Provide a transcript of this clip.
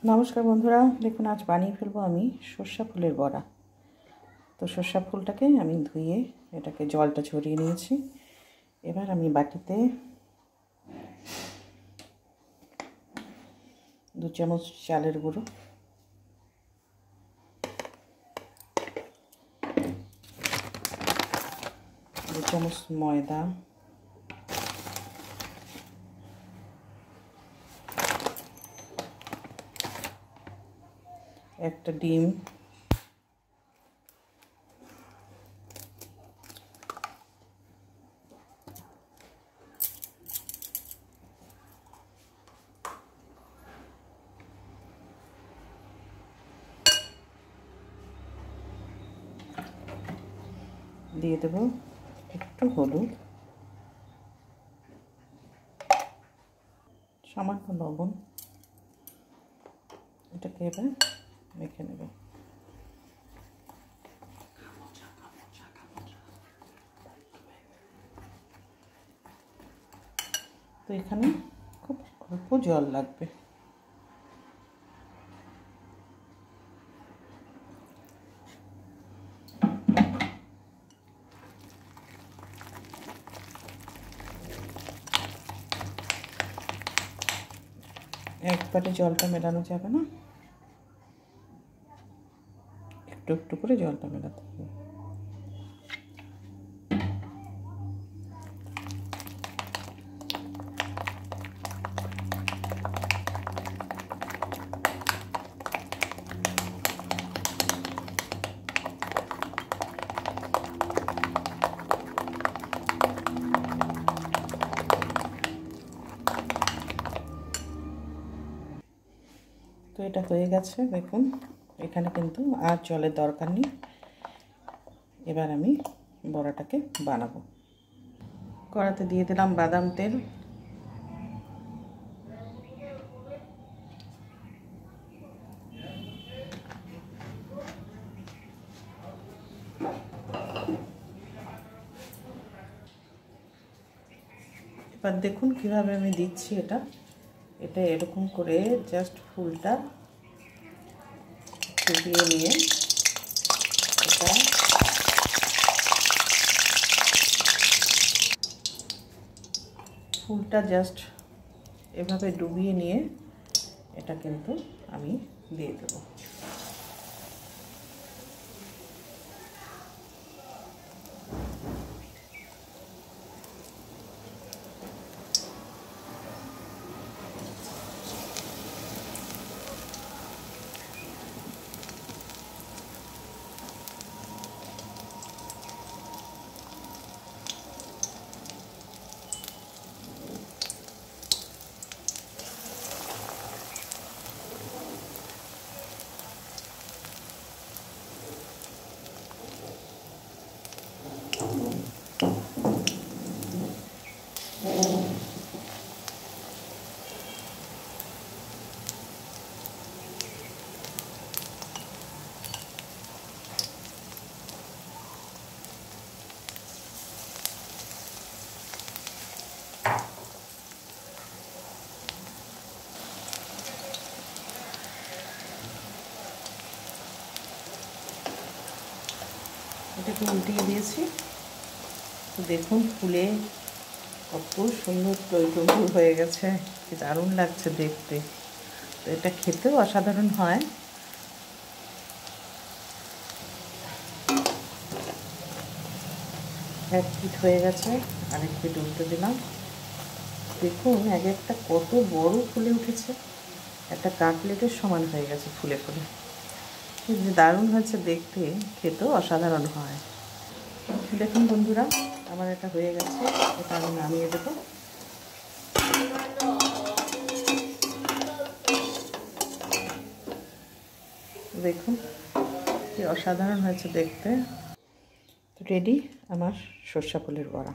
নমস্কার বন্ধুরা, দেখুন আজ বানিয়ে ফেলবো আমি সর্ষা ফুলের বড়া। তো সর্ষা ফুলটাকে আমি ধুয়ে এটাকে জলটা ঝরিয়ে নিয়েছি। এবার আমি বাটিতে 2 চামচ চালের গুঁড়ো, 2 চামচ ময়দা, 1টা ডিম, দিয়ে দেবো একটু হলুদ, সামান্য লবণ। এটাকে এবার মেখে নেব। তো এখানে খুব অল্প জল লাগবে। একবারে জলটা মেলানো যাবে না, একটু একটু করে জলটা মেলাতে হবে। তো এটা হয়ে গেছে, দেখুন এখানে কিন্তু আর জলের দরকার নেই। এবার আমি বড়াটাকে বানাবো। কড়াতে দিয়ে দিলাম বাদাম তেল, এবার দেখুন কিভাবে আমি দিচ্ছি। এটা এরকম করে জাস্ট ফুলটা ডুবিয়ে নিয়ে এটা ফুলটা জাস্ট এভাবে ডুবিয়ে নিয়ে এটা কিন্তু আমি দিয়ে দেবো। এটাকে উল্টিয়ে দিয়েছি। তো দেখুন ফুলে কত সুন্দর টইটুম্বুর হয়ে গেছে, কি দারুণ লাগছে দেখতে। তো এটা খেতেও অসাধারণ হয়। এক পিঠ হয়ে গেছে, আরেক পিঠ উল্টে দিলাম। দেখুন এক একটা কত বড় ফুলে উঠেছে, একটা কাটলেটের সমান হয়ে গেছে ফুলে ফুলে। যে দারুণ হয়েছে দেখতে, খেতেও অসাধারণ হয়। দেখুন বন্ধুরা, আমার এটা হয়ে গেছে, এটা আমি নামিয়ে দেবো। দেখুন কি অসাধারণ হয়েছে দেখতে। রেডি আমার সর্ষা ফুলের বড়া।